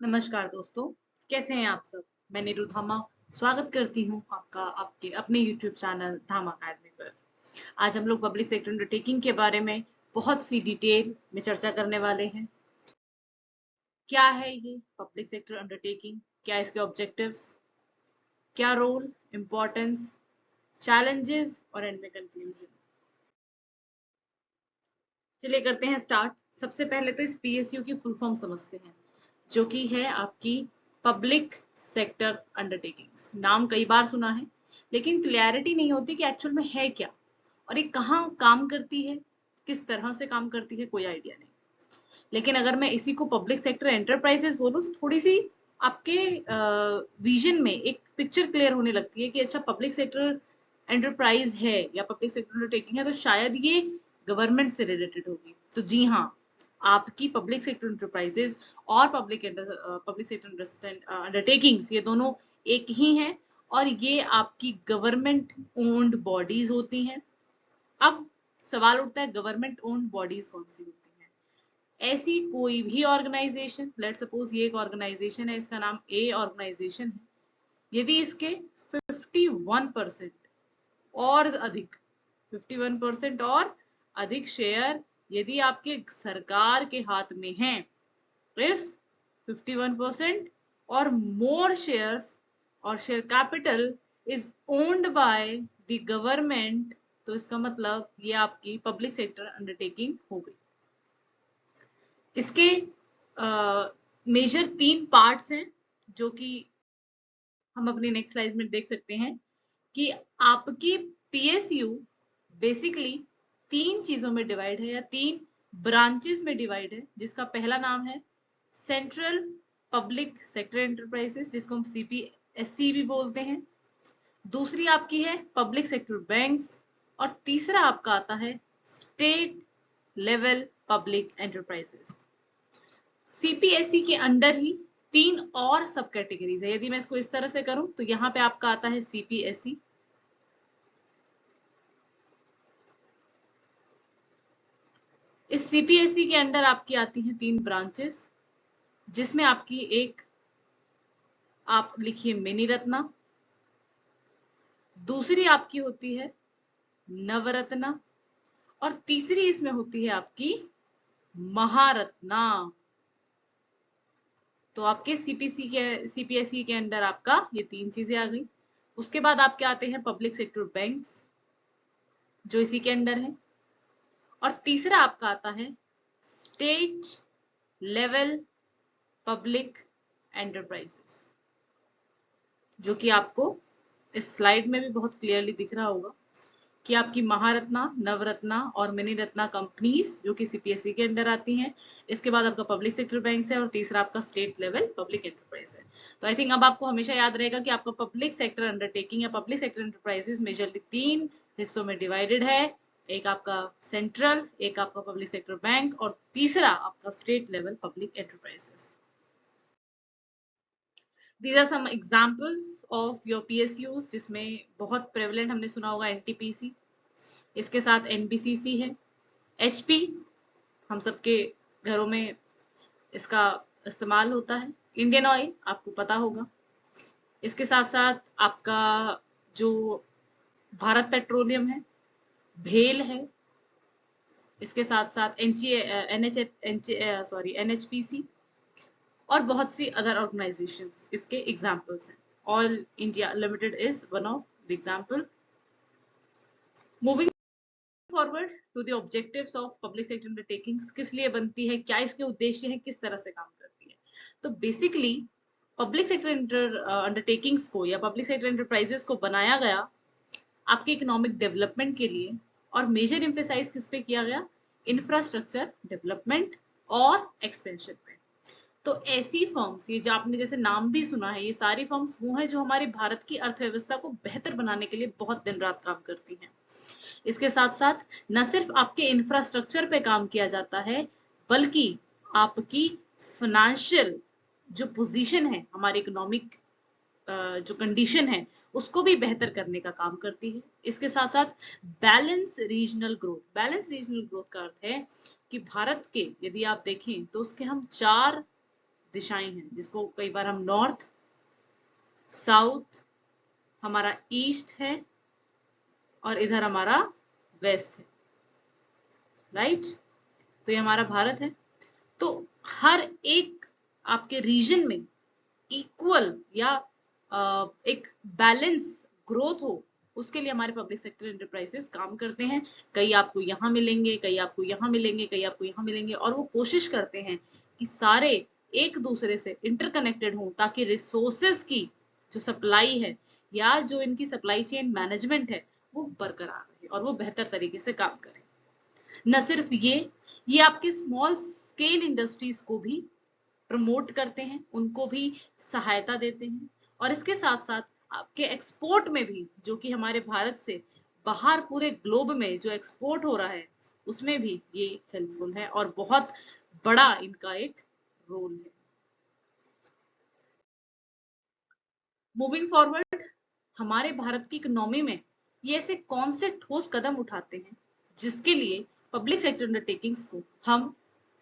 नमस्कार दोस्तों, कैसे हैं आप सब? मैं नीरू धामा स्वागत करती हूँ आपका आपके अपने YouTube चैनल धामा अकेडमी पर। आज हम लोग पब्लिक सेक्टर अंडरटेकिंग के बारे में बहुत सी डिटेल में चर्चा करने वाले हैं। क्या है ये पब्लिक सेक्टर अंडरटेकिंग? क्या इसके ऑब्जेक्टिव्स? क्या रोल, इम्पोर्टेंस, चैलेंजेस और एंड में कंक्लूजन। चलिए करते हैं स्टार्ट। सबसे पहले तो इस पीएसयू की फुल फॉर्म समझते हैं, जो कि है आपकी पब्लिक सेक्टर अंडरटेकिंग्स। नाम कई बार सुना है, लेकिन क्लियरिटी नहीं होती कि एक्चुअल में है क्या और ये कहाँ काम करती है, किस तरह से काम करती है, कोई आइडिया नहीं। लेकिन अगर मैं इसी को पब्लिक सेक्टर एंटरप्राइजेस बोलूँ तो थोड़ी सी आपके विजन में एक पिक्चर क्लियर होने लगती है कि अच्छा, पब्लिक सेक्टर एंटरप्राइज है या पब्लिक सेक्टर अंडरटेकिंग है तो शायद ये गवर्नमेंट से रिलेटेड होगी। तो जी हाँ, आपकी पब्लिक सेक्टर एंटरप्राइजेस और पब्लिक सेक्टर अंडरटेकिंग्स ये दोनों एक ही हैं और ये आपकी गवर्नमेंट ओन्ड बॉडीज होती हैं। अब सवाल उठता है, गवर्नमेंट ओन्ड बॉडीज कौन सी होती हैं? ऐसी कोई भी ऑर्गेनाइजेशन, लेट सपोज ये एक ऑर्गेनाइजेशन है, इसका नाम ए ऑर्गेनाइजेशन है, यदि इसके 51% और अधिक 51% और अधिक शेयर यदि आपके सरकार के हाथ में हैं, इफ 51% और मोर शेयर्स और share capital is owned by the government, तो इसका मतलब ये आपकी पब्लिक सेक्टर अंडरटेकिंग हो गई। इसके मेजर 3 पार्ट्स हैं, जो कि हम अपनी नेक्स्ट स्लाइड में देख सकते हैं कि आपकी पीएसयू बेसिकली 3 चीजों में डिवाइड है या 3 ब्रांचेस में डिवाइड है, जिसका पहला नाम है सेंट्रल पब्लिक सेक्टर एंटरप्राइजेस, जिसको हम सीपीएससी भी बोलते हैं। दूसरी आपकी है पब्लिक सेक्टर बैंक्स और तीसरा आपका आता है state level public enterprises. CPSE के अंडर ही 3 और सब कैटेगरीज है। यदि मैं इसको इस तरह से करूं तो यहां पे आपका आता है सीपीएसई, इस सीपीएसई के अंडर आपकी आती हैं 3 ब्रांचेस, जिसमें आपकी एक आप लिखिए मिनी रत्ना, दूसरी आपकी होती है नवरत्ना और तीसरी इसमें होती है आपकी महारत्ना। तो आपके सीपीएसई के अंडर आपका ये 3 चीजें आ गई। उसके बाद आपके आते हैं पब्लिक सेक्टर बैंक्स, जो इसी के अंडर है, और तीसरा आपका आता है स्टेट लेवल पब्लिक एंटरप्राइजेस, जो कि आपको इस स्लाइड में भी बहुत क्लियरली दिख रहा होगा कि आपकी महारत्ना, नवरत्ना और मिनी रत्ना कंपनीज जो कि सीपीएसई के अंडर आती हैं। इसके बाद आपका पब्लिक सेक्टर बैंक है और तीसरा आपका स्टेट लेवल पब्लिक एंटरप्राइज है। तो आई थिंक अब आपको हमेशा याद रहेगा कि आपका पब्लिक सेक्टर अंडरटेकिंग या पब्लिक सेक्टर एंटरप्राइजेस मेजरली 3 हिस्सों में डिवाइडेड है। एक आपका सेंट्रल, एक आपका पब्लिक सेक्टर बैंक और तीसरा आपका state level public enterprises. These are some examples of your PSUs, जिसमें बहुत प्रेवलेंट हमने सुना होगा एनटीपीसी, इसके साथ एनबीसीसी है, एचपी हम सबके घरों में इसका इस्तेमाल होता है, इंडियन ऑयल आपको पता होगा, इसके साथ साथ आपका जो भारत पेट्रोलियम है, भेल है, इसके साथ साथ एनएचपीसी और बहुत सी अदर ऑर्गेनाइजेशंस इसके एग्जाम्पल्स हैं। Oil India limited is one of the example. Moving forward to the objectives of public sector undertakings, किस लिए बनती है, क्या इसके उद्देश्य हैं, किस तरह से काम करती है। तो बेसिकली पब्लिक सेक्टर अंडरटेकिंग्स को या पब्लिक सेक्टर एंटरप्राइजेस को बनाया गया आपके इकोनॉमिक डेवलपमेंट के लिए, और मेजर एम्फेसाइज किस पे किया गया? इंफ्रास्ट्रक्चर डेवलपमेंट और एक्सपेंशन पे। तो ऐसी फर्म्स, ये जो आपने जैसे नाम भी सुना है, ये सारी फर्म्स वो हैं जो हमारी भारत की अर्थव्यवस्था को बेहतर बनाने के लिए बहुत दिन रात काम करती हैं। इसके साथ साथ न सिर्फ आपके इंफ्रास्ट्रक्चर पे काम किया जाता है, बल्कि आपकी फाइनेंशियल जो पोजीशन है, हमारी इकोनॉमिक जो कंडीशन है, उसको भी बेहतर करने का काम करती है। इसके साथ साथ balance regional growth, balance regional growth का अर्थ है कि भारत के यदि आप देखें तो उसके हम 4 दिशाएं हैं, जिसको कई बार हम नॉर्थ, साउथ, हमारा ईस्ट है और इधर हमारा वेस्ट है, राइट। तो ये हमारा भारत है। तो हर एक आपके रीजन में इक्वल या एक बैलेंस ग्रोथ हो, उसके लिए हमारे पब्लिक सेक्टर एंटरप्राइजेस काम करते हैं। कई आपको यहाँ मिलेंगे, कई आपको यहाँ मिलेंगे, कई आपको यहाँ मिलेंगे, और वो कोशिश करते हैं कि सारे एक दूसरे से इंटरकनेक्टेड हों, ताकि रिसोर्सेज की जो सप्लाई है या जो इनकी सप्लाई चेन मैनेजमेंट है वो बरकरार रहे और वो बेहतर तरीके से काम करे। न सिर्फ ये आपके स्मॉल स्केल इंडस्ट्रीज को भी प्रमोट करते हैं, उनको भी सहायता देते हैं, और इसके साथ साथ आपके एक्सपोर्ट में भी, जो कि हमारे भारत से बाहर पूरे ग्लोब में जो एक्सपोर्ट हो रहा है उसमें भी ये हेल्पफुल है और बहुत बड़ा इनका एक रोल है। मूविंग फॉरवर्ड, हमारे भारत की इकोनॉमी में ये ऐसे कौन से ठोस कदम उठाते हैं जिसके लिए पब्लिक सेक्टर अंडरटेकिंग्स को हम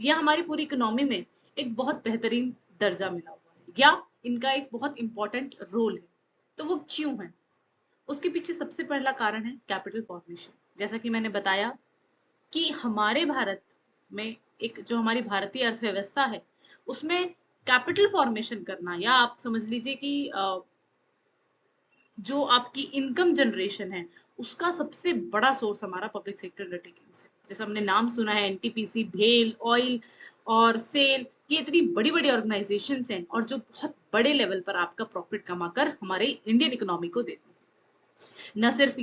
या हमारी पूरी इकोनॉमी में एक बहुत बेहतरीन दर्जा मिला हुआ है या इनका एक बहुत इंपॉर्टेंट रोल है। तो वो क्यों है? उसके पीछे सबसे पहला कारण है कैपिटल फॉर्मेशन। जैसा कि मैंने बताया कि हमारे भारत में एक जो हमारी भारतीय अर्थव्यवस्था है उसमें कैपिटल फॉर्मेशन करना, या आप समझ लीजिए कि जो आपकी इनकम जनरेशन है उसका सबसे बड़ा सोर्स हमारा पब्लिक सेक्टर अंडरटेकिंग्स है। जैसे हमने नाम सुना है एनटीपीसी, भेल, ऑयल और सेल, ये इतनी बड़ी बड़ी ऑर्गेनाइजेशंस हैं और जो बहुत बड़े लेवल पर आपका प्रॉफिट कमाकर हमारे इंडियन इकोनॉमी को देती है। न सिर्फ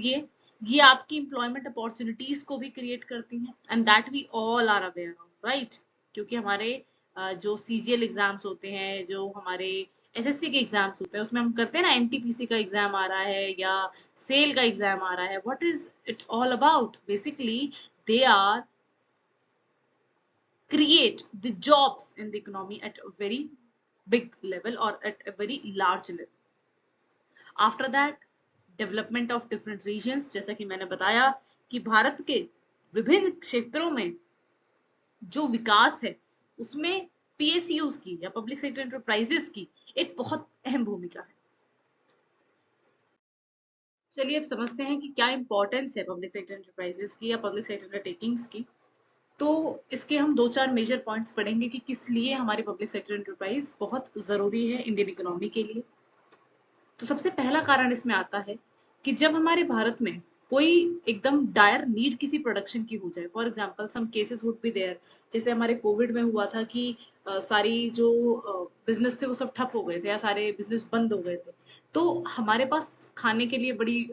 ये आपकी एम्प्लॉयमेंट अपॉर्चुनिटीज को भी क्रिएट करती हैं, and that we all are aware of, right. क्योंकि हमारे जो सीजीएल एग्जाम्स होते हैं, जो हमारे एसएससी के एग्जाम्स होते हैं, उसमें हम करते हैं ना, एनटीपीसी का एग्जाम आ रहा है या सेल का एग्जाम आ रहा है, what is it all about? Basically they are create the jobs in the economy at a very big level or at a very large level. After that, development of different regions, जैसा कि मैंने बताया कि भारत के विभिन्न क्षेत्रों में जो विकास है उसमें पीएसयूज की या पब्लिक सेक्टर एंटरप्राइजेस की एक बहुत अहम भूमिका है। चलिए अब समझते हैं कि क्या इंपॉर्टेंस है पब्लिक सेक्टर एंटरप्राइजेस की या पब्लिक सेक्टर अंडरटेकिंग्स की। तो इसके हम 2-4 मेजर पॉइंट्स पढ़ेंगे कि किस लिए हमारी पब्लिक सेक्टर एंटरप्राइज बहुत जरूरी है इंडियन इकोनॉमी के लिए। तो सबसे पहला कारण इसमें आता है कि जब हमारे भारत में कोई एकदम डायर नीड किसी प्रोडक्शन की हो जाए, for example some cases would be there, जैसे हमारे कोविड में हुआ था कि सारी जो बिजनेस थे वो सब ठप हो गए थे या सारे बिजनेस बंद हो गए थे, तो हमारे पास खाने के लिए बड़ी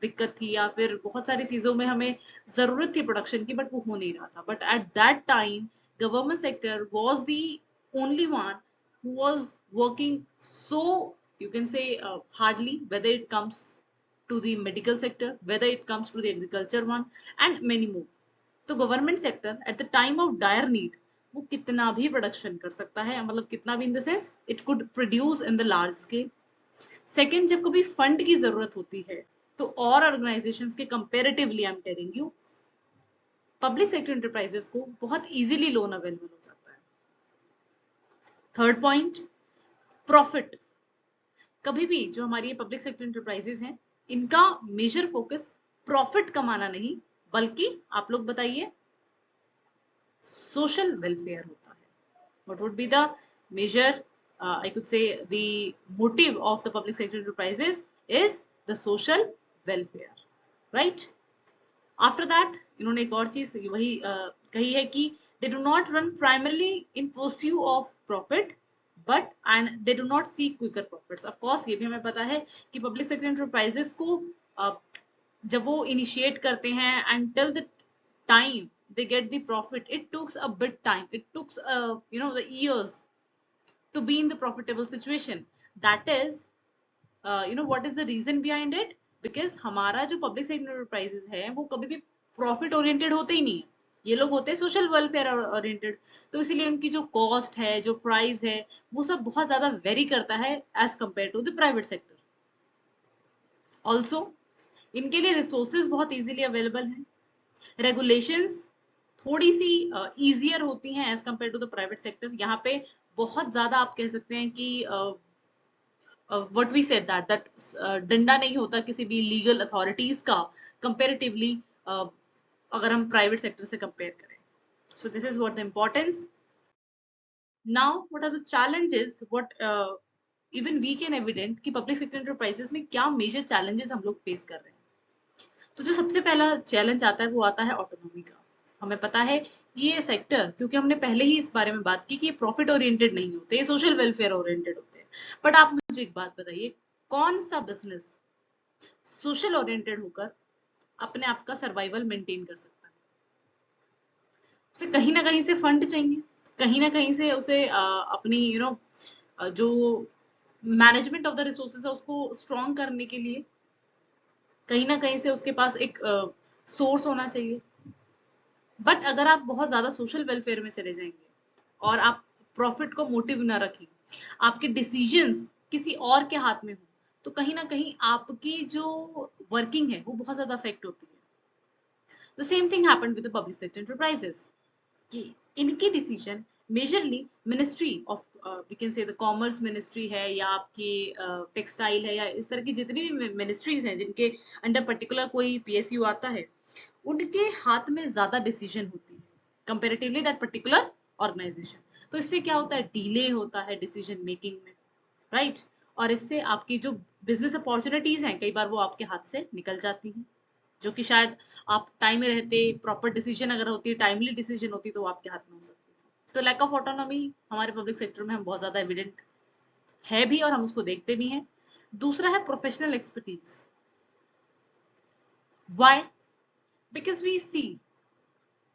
दिक्कत थी या फिर बहुत सारी चीजों में हमें जरूरत थी प्रोडक्शन की, बट वो हो नहीं रहा था। But at that time government sector was the only one who was working so, you can say, hardly, whether it comes to the medical sector, whether it comes to the agriculture one, and many more. तो government sector at the time of dire need वो कितना भी production कर सकता है, मतलब कितना भी in the sense it could produce in the large scale. Second, जब कभी फंड की जरूरत होती है तो और ऑर्गेनाइजेशंस के comparatively I am telling you, public sector enterprises को बहुत इजीली लोन अवेलेबल हो जाता है। Third point, profit. कभी भी जो हमारी पब्लिक सेक्टर एंटरप्राइजेस हैं इनका मेजर फोकस प्रॉफिट कमाना नहीं, बल्कि आप लोग बताइए सोशल वेलफेयर होता है। What would be the major, I could say the motive of the public sector enterprises is the social welfare, right. After that इन्होंने एक और चीज वही कही है कि they do not run primarily in pursue of profit but and they do not see quicker profits. Of course ये भी हमें पता है कि पब्लिक सेक्टर एंटरप्राइजेस को जब वो इनिशिएट करते हैं and till the time they get the profit, it took a bit time, it took the years to be in the profitable situation. That is, what is the reason behind it? Because हमारा जो public sector enterprises है वो कभी भी profit oriented होते ही नहीं है, ये लोग होते हैं सोशल वेलफेयर ओरिएंटेड। तो इसीलिए उनकी जो कॉस्ट है, जो प्राइस है, वो सब बहुत ज्यादा वेरी करता है as compare to the private sector. Also इनके लिए रिसोर्सेज बहुत इजीली अवेलेबल हैं, रेगुलेशंस थोड़ी सी ईजियर होती हैं as compare to the private sector. यहाँ पे बहुत ज्यादा आप कह सकते हैं कि व्हाट वी सेड दैट डंडा नहीं होता किसी भी लीगल अथॉरिटीज का कंपेरेटिवली, अगर हम प्राइवेट सेक्टर से कंपेयर करें. So this is what the importance. Now what are the challenges, what even we can evident कि पब्लिक सेक्टर एंटरप्राइजेस में क्या मेजर चैलेंजेस हम लोग फेस कर रहे हैं. तो जो सबसे पहला चैलेंज आता है वो आता है ऑटोनॉमी का. हमें पता है कि ये सेक्टर, क्योंकि हमने पहले ही इस बारे में बात की कि ये प्रॉफिट ओरिएंटेड नहीं होते, ये सोशल वेलफेयर ओरिएंटेड होते हैं. बट आप मुझे एक बात बताइए, कौन सा बिजनेस सोशल ओरिएंटेड होकर अपने आप का सर्वाइवल मेंटेन कर सकता है? उसे कहीं ना कहीं से फंड चाहिए, कहीं ना कहीं से उसे अपनी जो मैनेजमेंट ऑफ द रिसोर्सेज है उसको स्ट्रॉन्ग करने के लिए कहीं ना कहीं से उसके पास एक सोर्स होना चाहिए. बट अगर आप बहुत ज्यादा सोशल वेलफेयर में चले जाएंगे और आप प्रॉफिट को मोटिव ना रखें, आपके डिसीजंस किसी और के हाथ में हो, तो कहीं ना कहीं आपकी जो वर्किंग है वो बहुत ज्यादा अफेक्ट होती है. The same thing happened with the public sector enterprises कि इनके decision majorly ministry of, we can say the commerce ministry है या आपकी टेक्सटाइल है या इस तरह की जितनी भी मिनिस्ट्रीज हैं जिनके अंडर पर्टिकुलर कोई पीएसयू आता है, उनके हाथ में ज्यादा डिसीजन होती है कंपेरेटिवली दैट पर्टिकुलर ऑर्गेनाइजेशन. तो इससे क्या होता है, डिले होता है डिसीजन मेकिंग में, राइट right? और इससे आपकी जो बिजनेस अपॉर्चुनिटीज हैं कई बार वो आपके हाथ से निकल जाती हैं, जो कि शायद आप टाइम में रहते प्रॉपर डिसीजन अगर होती है, टाइमली डिसीजन होती तो वो आपके हाथ में हो सकती थी. तो लैक ऑफ ऑटोनॉमी हमारे पब्लिक सेक्टर में हम बहुत ज्यादा एविडेंट है भी और हम उसको देखते भी हैं. दूसरा है professional expertise. Why? Because we see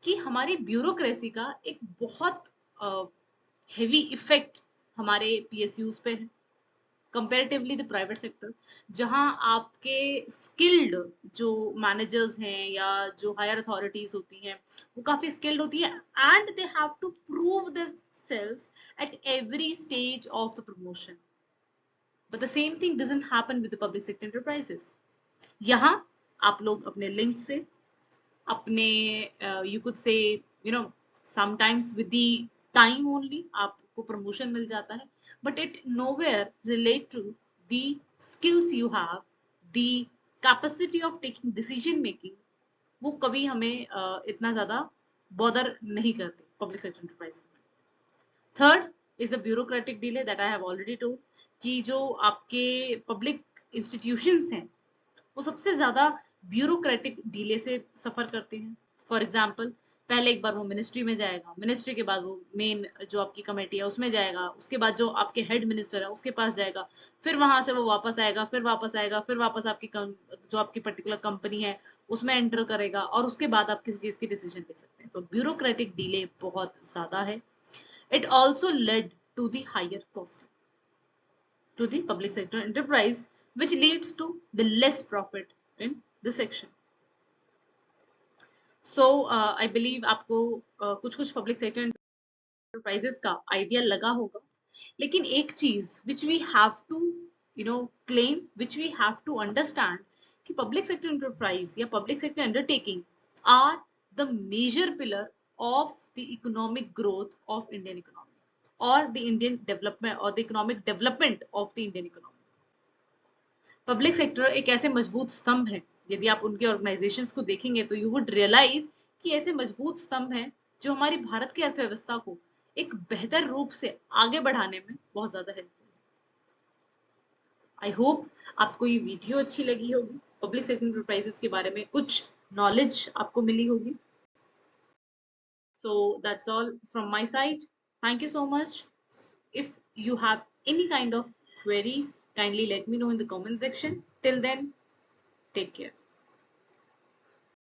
कि हमारी ब्यूरोक्रेसी का एक बहुत हेवी इफेक्ट हमारे पीएसयूज पे है कंपेरेटिवली द प्राइवेट सेक्टर, जहां आपके स्किल्ड जो मैनेजर्स हैं या जो हायर अथॉरिटीज होती हैं वो काफी स्किल्ड होती है and they have to prove themselves at every stage of the promotion. But the same thing doesn't happen with the public sector enterprises. यहाँ आप लोग अपने लिंक से, अपने you could say sometimes with the time only आपको promotion मिल जाता है, but it nowhere relate to the skills you have, the capacity of taking decision making. वो कभी हमें इतना ज्यादा बॉदर नहीं करते पब्लिक सेक्टर एंटरप्राइज में. Third is the bureaucratic delay that I have already told कि जो आपके पब्लिक इंस्टीट्यूशंस हैं वो सबसे ज्यादा ब्यूरोक्रेटिक डीले से सफर करते हैं. फॉर एग्जाम्पल, पहले एक बार वो मिनिस्ट्री में जाएगा, मिनिस्ट्री के बाद वो मेन जो आपकी कमेटी है उसमें जाएगा, उसके बाद जो आपके हेड मिनिस्टर है उसके पास जाएगा, फिर वहां से वो वापस आएगा, फिर वापस आएगा, फिर वापस आपकी जो आपकी पर्टिकुलर कंपनी है उसमें एंटर करेगा और उसके बाद आप किसी चीज की डिसीजन ले सकते हैं. तो ब्यूरोक्रेटिक डीले बहुत ज्यादा है. It also led to the higher cost to the public sector enterprise, which leads to the less profit in the section. So I believe आपको कुछ public sector enterprises का idea लगा होगा. लेकिन एक चीज which we have to claim, which we have to understand कि public sector enterprise या public sector undertaking are the major pillar of the economic growth of Indian economy or the Indian development or the economic development of the Indian economy. Public sector एक ऐसे मजबूत स्तंभ है, यदि आप उनके organisations को देखेंगे तो यू वुड रियलाइज कि ऐसे मजबूत स्तंभ हैं जो हमारी भारत की अर्थव्यवस्था को एक बेहतर रूप से आगे बढ़ाने में बहुत ज्यादा हेल्पफुल है. आई होप आपको ये वीडियो अच्छी लगी होगी, पब्लिक सेक्टर एंटरप्राइजेस के बारे में कुछ नॉलेज आपको मिली होगी. So that's all from my side. Thank you so much. If you have any kind of queries, kindly let me know in the comment section. Till then, take care.